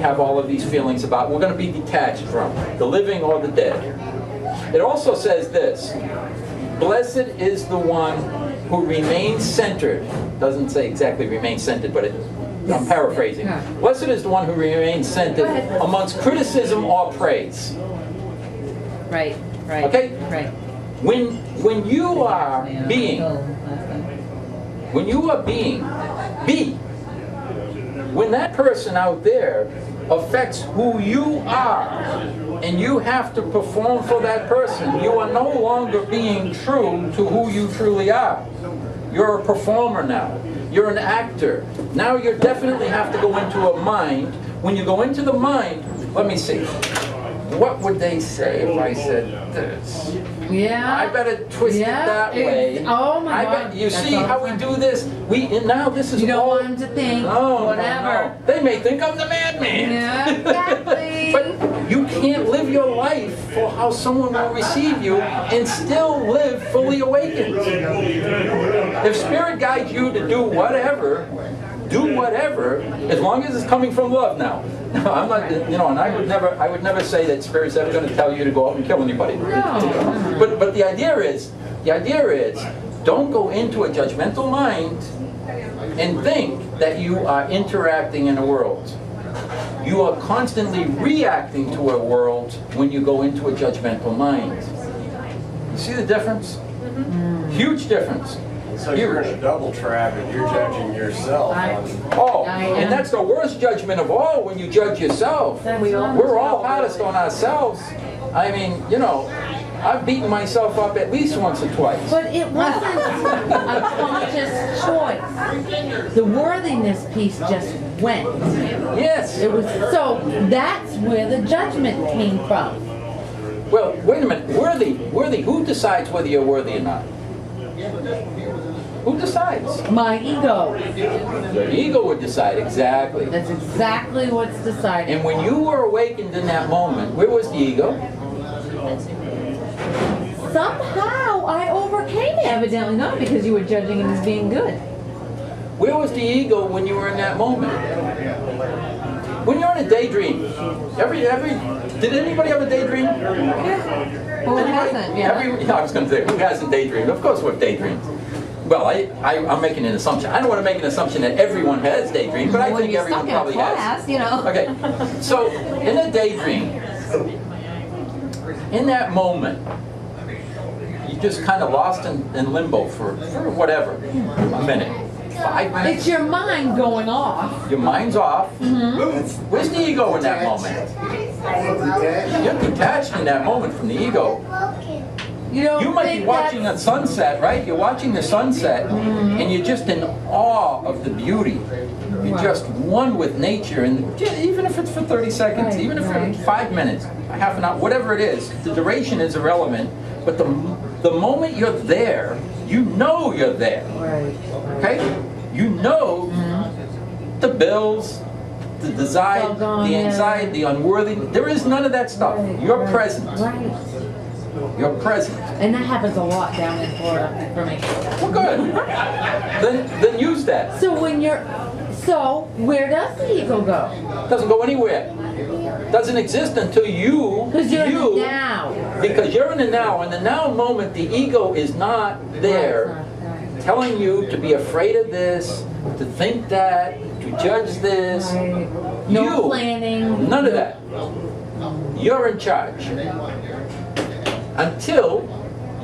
have all of these feelings about. We're gonna be detached from the living or the dead. It also says this: blessed is the one who remains centered. Doesn't say exactly remain centered, but I'm paraphrasing. Blessed is the one who remains centered amongst criticism or praise. Right. Okay? Right. When you are being, be. When that person out there affects who you are, and you have to perform for that person, you are no longer being true to who you truly are. You're a performer now. You're an actor. Now you definitely have to go into a mind. When you go into the mind, let me see. What would they say if I said this? Yeah. I better twist it that way. Oh my God. You That's see how we awesome. do this? And now this is You don't all. want them to think, whatever. No. They may think I'm the madman. Yeah, exactly. But you can't live your life for how someone will receive you and still live fully awakened. If Spirit guides you to do whatever, as long as it's coming from love now. I'm not, and I would never say that Spirit's ever going to tell you to go out and kill anybody. No. But the idea is, don't go into a judgmental mind and think that you are interacting in a world. You are constantly reacting to a world when you go into a judgmental mind. You see the difference? Mm-hmm. Huge difference. So you're in a double trap if you're judging yourself on. And that's the worst judgment of all, when you judge yourself. We're all hardest on ourselves. I mean, I've beaten myself up at least once or twice. But it wasn't a conscious choice. The worthiness piece just went. Yes. It was, so that's where the judgment came from. Well, wait a minute. Worthy. Who decides whether you're worthy or not? Who decides? My ego. Your ego would decide, exactly. That's exactly what's decided. And when you were awakened in that moment, where was the ego? Somehow I overcame it. Evidently not, because you were judging him as being good. Where was the ego when you were in that moment? When you're in a daydream, did anybody have a daydream? Who hasn't? Yeah. I was going to say, who hasn't daydreamed? Of course we've daydreamed. Well, I'm making an assumption. I don't want to make an assumption that everyone has daydreamed, but I think everyone probably has. Okay, so in a daydream, in that moment, you just kind of lost in limbo for whatever, a minute, 5 minutes. It's your mind going off. Your mind's off. Mm-hmm. Where's the ego in that moment? You're detached in that moment from the ego. You might be watching a sunset, right? You're watching the sunset, and you're just in awe of the beauty. You're just one with nature, and even if it's for 30 seconds, even if it's 5 minutes, half an hour, whatever it is, the duration is irrelevant, but the moment you're there, you know you're there. Okay? You know the bills, the desire, the anxiety, the unworthy. There is none of that stuff. You're present. You're present. And that happens a lot down in Florida for me. Well, good. Then use that. So where does the ego go? Doesn't go anywhere. Doesn't exist until you. Because you're in the now. Because you're in the now. In the now moment, the ego is not there, telling you to be afraid of this, to think that, to judge this. No planning. None of that. You're in charge. Until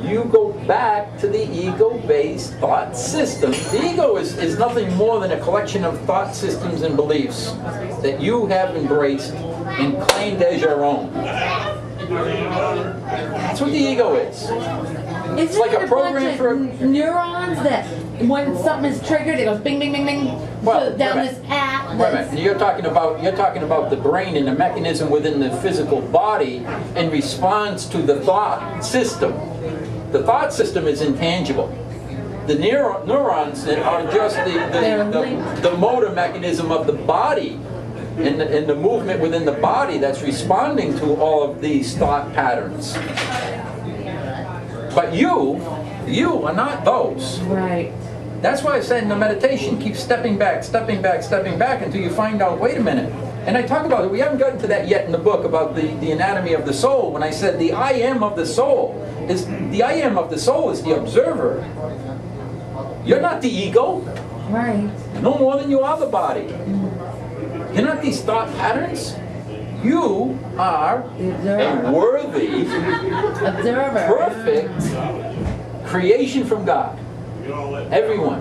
you go back to the ego-based thought system. The ego is nothing more than a collection of thought systems and beliefs that you have embraced and claimed as your own. That's what the ego is. It's like a program bunch for of neurons that when something is triggered, it goes bing, bing, bing, bing, down this path. Wait a minute. You're talking about the brain and the mechanism within the physical body in response to the thought system. The thought system is intangible. The neurons are just the motor mechanism of the body and the movement within the body that's responding to all of these thought patterns. But you are not those. Right. That's why I said in the meditation, keep stepping back until you find out, wait a minute. And I talk about it, we haven't gotten to that yet in the book about the anatomy of the soul, when I said the I am of the soul is the observer. You're not the ego. Right. No more than you are the body. You're not these thought patterns. You are The a observer. worthy, Observer. perfect creation from God. Everyone.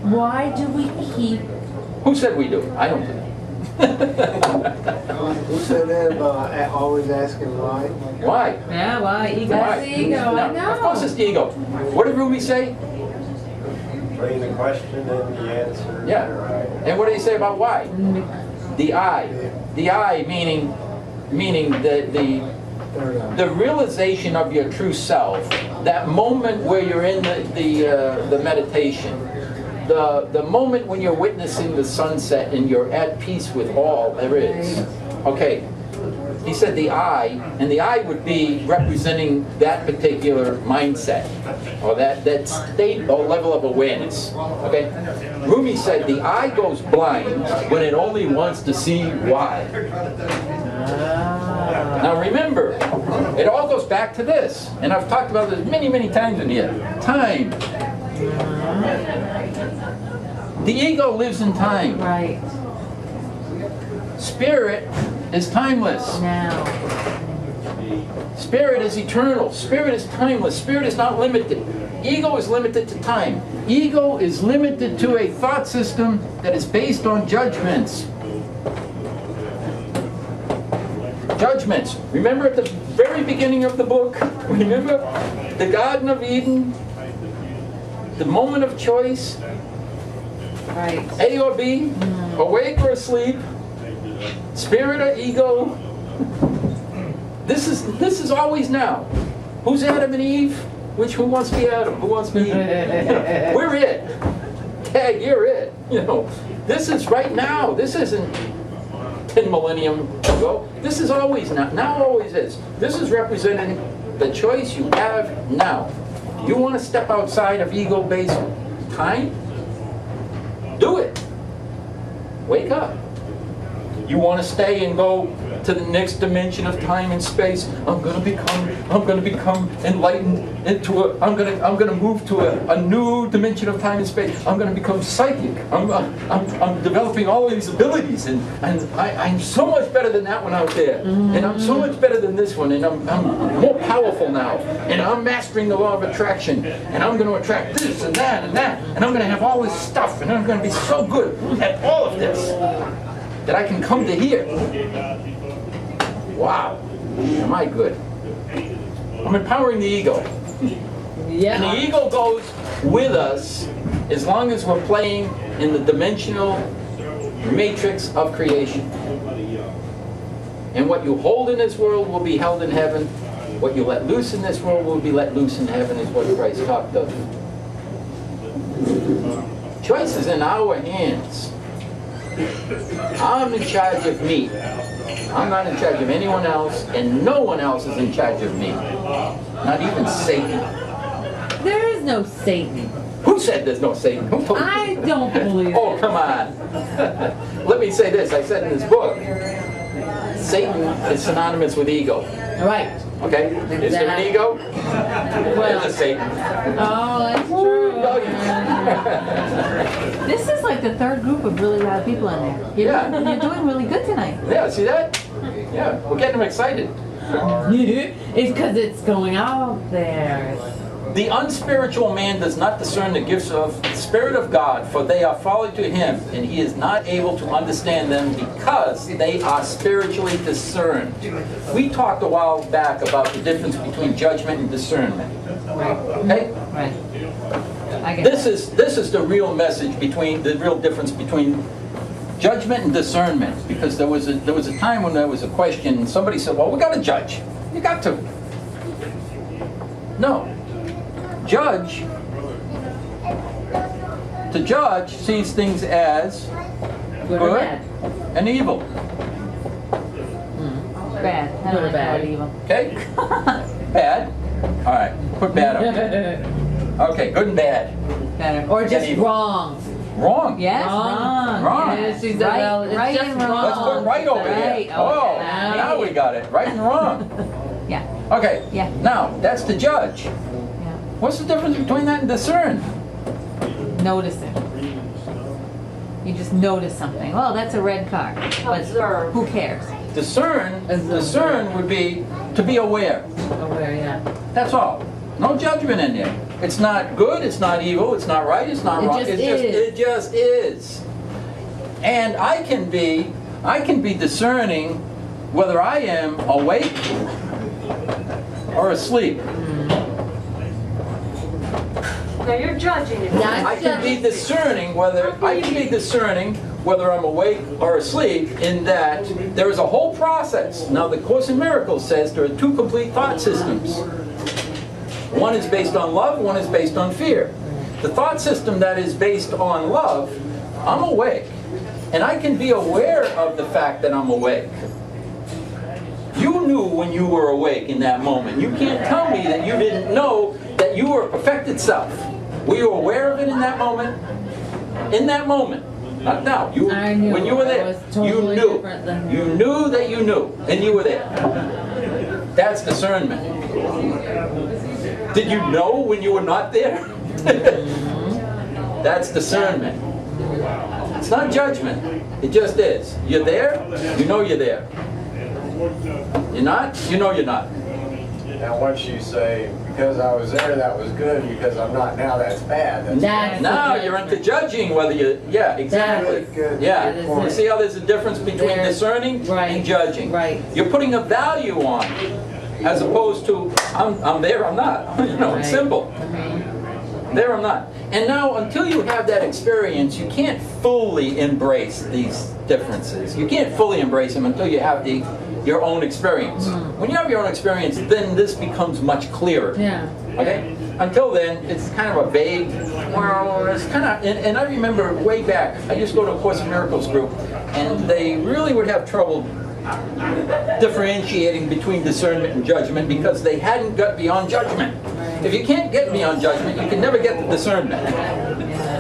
Why do we keep? Who said we do? I don't do that. Who said that about always asking why? Why? Yeah, why? Ego. That's Why? the ego, I No, know. Of course it's the ego. What did Ruby say? Between the question and the answer. Yeah. And what did he say about why? The I. The I meaning the realization of your true self. That moment where you're in the meditation. The moment when you're witnessing the sunset and you're at peace with all there is. Okay. He said the I, and the I would be representing that particular mindset, or that state or level of awareness. Okay? Rumi said the I goes blind when it only wants to see why. Now remember, it all goes back to this, and I've talked about this many, many times in here. Time. The ego lives in time. Right. Spirit is timeless. Now. Spirit is eternal. Spirit is timeless. Spirit is not limited. Ego is limited to time. Ego is limited to a thought system that is based on judgments. Judgments. Remember at the very beginning of the book? Remember the Garden of Eden? The moment of choice? Right. A or B? Awake or asleep? Spirit or ego? This is always now. Who's Adam and Eve? Who wants to be Adam? Who wants to be Eve? We're it. Tag, you're it. This is right now. This isn't 10 millennium ago. This is always now. Now always is. This is representing the choice you have now. You want to step outside of ego-based time? Do it. Wake up. You want to stay and go to the next dimension of time and space. I'm going to become enlightened I'm going to move to a new dimension of time and space. I'm going to become psychic. I'm developing all these abilities, and I'm so much better than that one out there, and I'm so much better than this one, and I'm more powerful now, and I'm mastering the law of attraction, and I'm going to attract this and that, and I'm going to have all this stuff, and I'm going to be so good at all of this that I can come to here. Wow, am I good? I'm empowering the ego. Yeah. And the ego goes with us as long as we're playing in the dimensional matrix of creation. And what you hold in this world will be held in heaven. What you let loose in this world will be let loose in heaven, is what Christ talked of. Choice is in our hands. I'm in charge of me. I'm not in charge of anyone else, and no one else is in charge of me. Not even Satan. There is no Satan. Who said there's no Satan? Who told you? I don't believe Oh, it. come on. Let me say this. I said in this book, Satan is synonymous with ego. Right. Okay? Is there an ego? There's a Satan. Oh, that's true. This is like the third group of really loud people in there. You're doing really good tonight. Yeah, see that? Yeah, we're getting them excited. It's because it's going out there. The unspiritual man does not discern the gifts of the Spirit of God, for they are folly to him, and he is not able to understand them because they are spiritually discerned. We talked a while back about the difference between judgment and discernment. Okay? Right. I get This is the real message the real difference between judgment and discernment. Because there was a time when there was a question, and somebody said, "Well, we got to judge. You got to." No. To judge sees things as Good or bad. and evil. bad. I Good or don't like bad. that evil. Okay? Bad. All right. Put bad up. Okay. Good and bad. Better. Or just evil. wrong. Wrong. Yes, Wrong. wrong. Wrong. Yeah, she said, Right, well, it's right just and wrong. Let's put right over Right, here. Oh, okay. now we got it. Right and wrong. Yeah, Okay. Yeah. Now, that's to judge. yeah. What's the difference between that and discern? Noticing. You just notice something. Oh, that's a red car. But Observe. who cares? Discern would be to be aware. Aware, yeah. That's all. No judgment in there. It's not good, it's not evil, it's not right, it's not It wrong. just It just is. And I can be discerning whether I am awake or asleep. Now you're judging it. That's I can be discerning whether I'm awake or asleep, in that there is a whole process. Now the Course in Miracles says there are two complete thought systems. One is based on love, one is based on fear. The thought system that is based on love, I'm awake. And I can be aware of the fact that I'm awake. You knew when you were awake in that moment. You can't tell me that you didn't know that you were a perfected self. Were you aware of it in that moment? In that moment. Not now. I knew. When you were I there, was totally you knew. different than You her. knew that you knew, and you were there. That's discernment. Did you know when you were not there? That's discernment. It's not judgment. It just is. You're there, you know you're there. You're not, you know you're not. Now, once you say, because I was there, that was good, because I'm not now, that's bad. That's Now the you're judgment. into judging whether you, yeah, exactly. Good. Yeah, That is you it. see how there's a difference between There's- discerning right, and judging. right. You're putting a value on it, as opposed to, I'm there, I'm not. You know, it's Right. simple. There I'm not. And now, until you have that experience, you can't fully embrace these differences. You can't fully embrace them until you have your own experience. When you have your own experience, then this becomes much clearer. Yeah. Okay? Until then, it's kind of a vague, well, it's kind of, and I remember way back, I used to go to a Course in Miracles group, and they really would have trouble differentiating between discernment and judgment because they hadn't got beyond judgment. If you can't get beyond judgment, you can never get to discernment.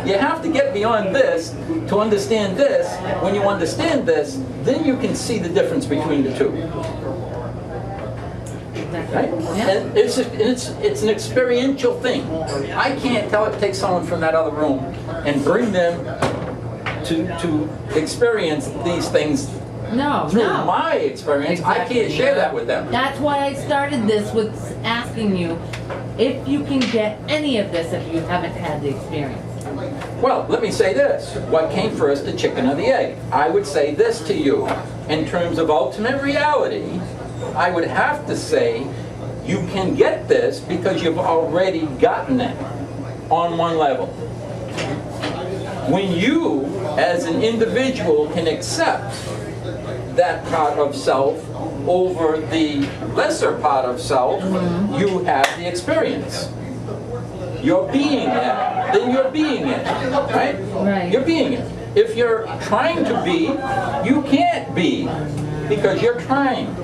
You have to get beyond this to understand this. When you understand this, then you can see the difference between the two. Right? And it's an experiential thing. I can't take someone from that other room and bring them to experience these things No, through no. my experience. I Exactly, can't share yeah. that with them. That's why I started this with asking you if you can get any of this if you haven't had the experience. Well, let me say this. What came first, the chicken or the egg? I would say this to you. In terms of ultimate reality, I would have to say you can get this because you've already gotten it on one level. When you, as an individual, can accept that part of self over the lesser part of self, you have the experience. You're being it, then you're being it, right? Right. You're being it. If you're trying to be, you can't be because you're trying.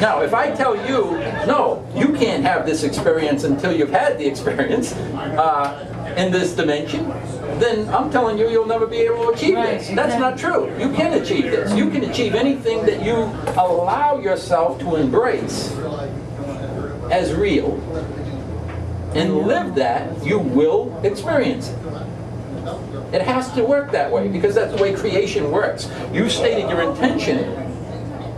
Now, if I tell you, no, you can't have this experience until you've had the experience in this dimension, then I'm telling you, you'll never be able to achieve Right, this. That's not true. You can achieve this. You can achieve anything that you allow yourself to embrace as real and live that, you will experience it. It has to work that way because that's the way creation works. You stated your intention.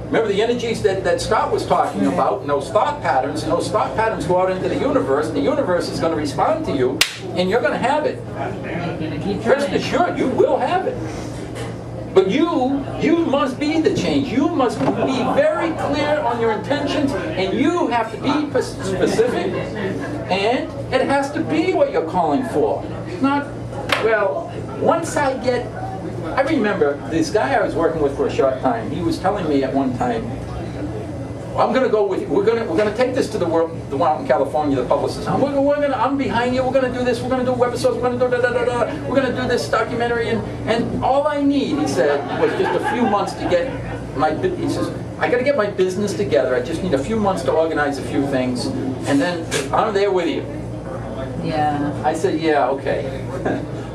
Remember the energies that Scott was talking about, and those thought patterns, and those thought patterns go out into the universe, and the universe is going to respond to you, and you're going to have it. You're gonna keep Rest trying. assured, you will have it. But you must be the change. You must be very clear on your intentions, and you have to be specific, and it has to be what you're calling for. Not, well, once I remember this guy I was working with for a short time, he was telling me at one time, I'm going to go with you. We're going to take this to the world, the one out in California, the publicist. I'm behind you. We're going to do this. We're going to do webisodes. We're going to do da-da-da-da. We're going to do this documentary. And all I need, he said, was just a few months to get he says, I got to get my business together. I just need a few months to organize a few things. And then I'm there with you. Yeah. I said, yeah, okay.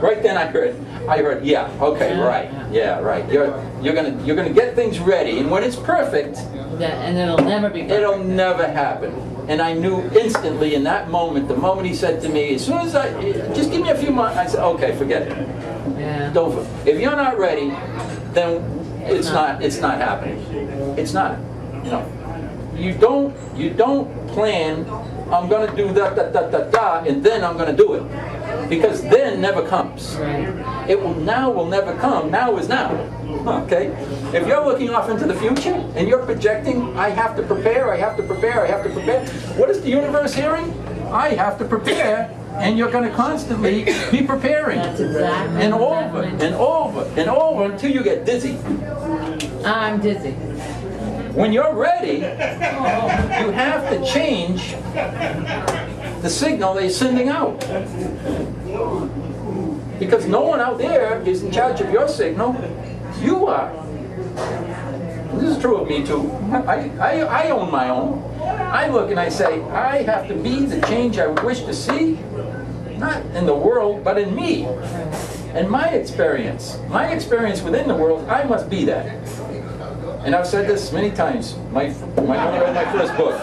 Right then I heard, yeah, okay, right, yeah, right. You're gonna get things ready, and when it's perfect, And it'll never be perfect. it'll never happen. And I knew instantly in that moment, the moment he said to me, as soon as just give me a few months, I said, okay, forget it. Yeah. If you're not ready, then it's not happening. It's not. You don't plan, I'm gonna do that, and then I'm gonna do it. Because then never comes. Right. It will never come. Now is now. Okay? If you're looking off into the future and you're projecting, I have to prepare, I have to prepare, I have to prepare. What is the universe hearing? I have to prepare, and you're going to constantly be preparing. That's exactly and what's over happening. and over and over until you get dizzy. I'm dizzy. When you're ready, you have to change the signal they're sending out. Because no one out there is in charge of your signal. You are. This is true of me too. I own my own. I look and I say, I have to be the change I wish to see, not in the world, but in me. And my experience within the world, I must be that. And I've said this many times. My mother read my first book.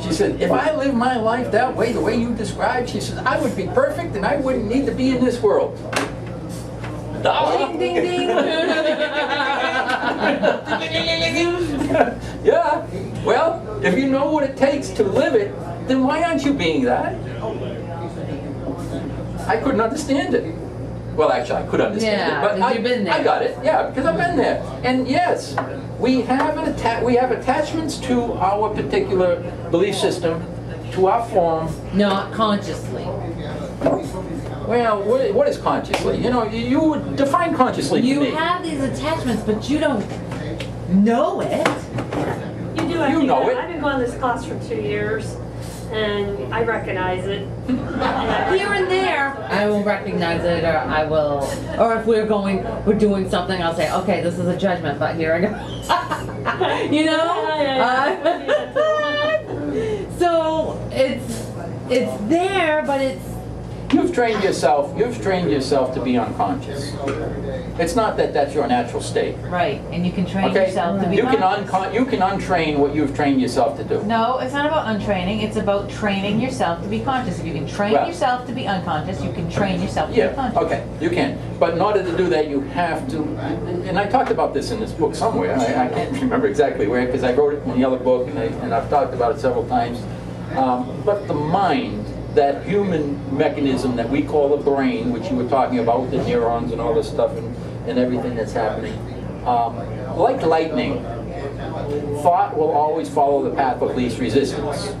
She said, if I live my life that way, the way you described, she said, I would be perfect and I wouldn't need to be in this world. Ding, ding, ding. Yeah. Well, if you know what it takes to live it, then why aren't you being that? I couldn't understand it. Well, actually, I could understand Yeah, it, but 'cause you've been there. I got it. Yeah, because I've been there. And yes, we have attachments to our particular belief system, to our form. Not consciously. Well, what is consciously? You would define consciously You to me. have these attachments, but you don't know it. You do, I You think. know it. I've been going to this class for 2 years, and I recognize it. Here and there, I will recognize it, or if we're doing something, I'll say, okay, this is a judgment, but here I go. You know? Yeah. So it's there, but it's. You've trained yourself to be unconscious. It's not that that's your natural state. Right, and you can train Okay? yourself to be You can conscious. you can untrain what you've trained yourself to do. No, it's not about untraining, it's about training yourself to be conscious. If you can train Well- yourself to be unconscious, you can train yourself to be Yeah, conscious. okay, you can. But in order to do that, you have to, and I talked about this in this book somewhere. I can't remember exactly where, because I wrote it in the other book, and I've talked about it several times. But the mind, that human mechanism that we call the brain, which you were talking about with the neurons and all this stuff and everything that's happening, like lightning, thought will always follow the path of least resistance.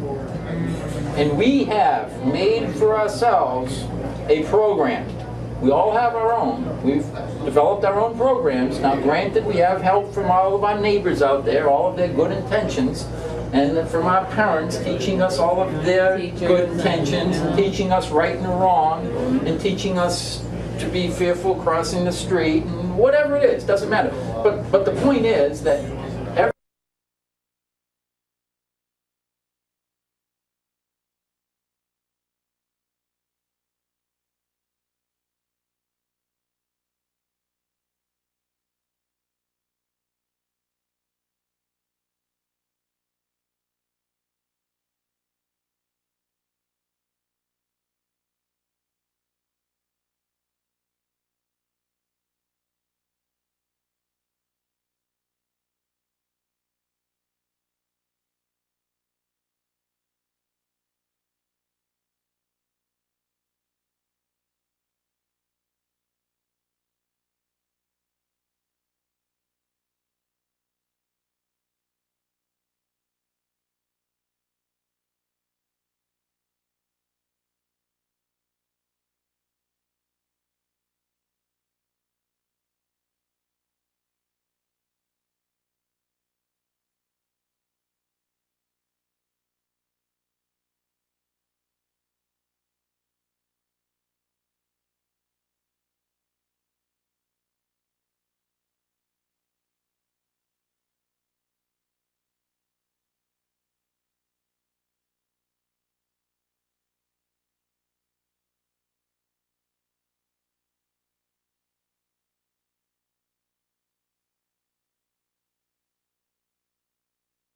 And we have made for ourselves a program. We all have our own. We've developed our own programs. Now, granted, we have help from all of our neighbors out there, all of their good intentions, and from our parents teaching us all of their Teachers, good intentions, and teaching us right and wrong, and teaching us to be fearful crossing the street, and whatever it is, doesn't matter. But the point is that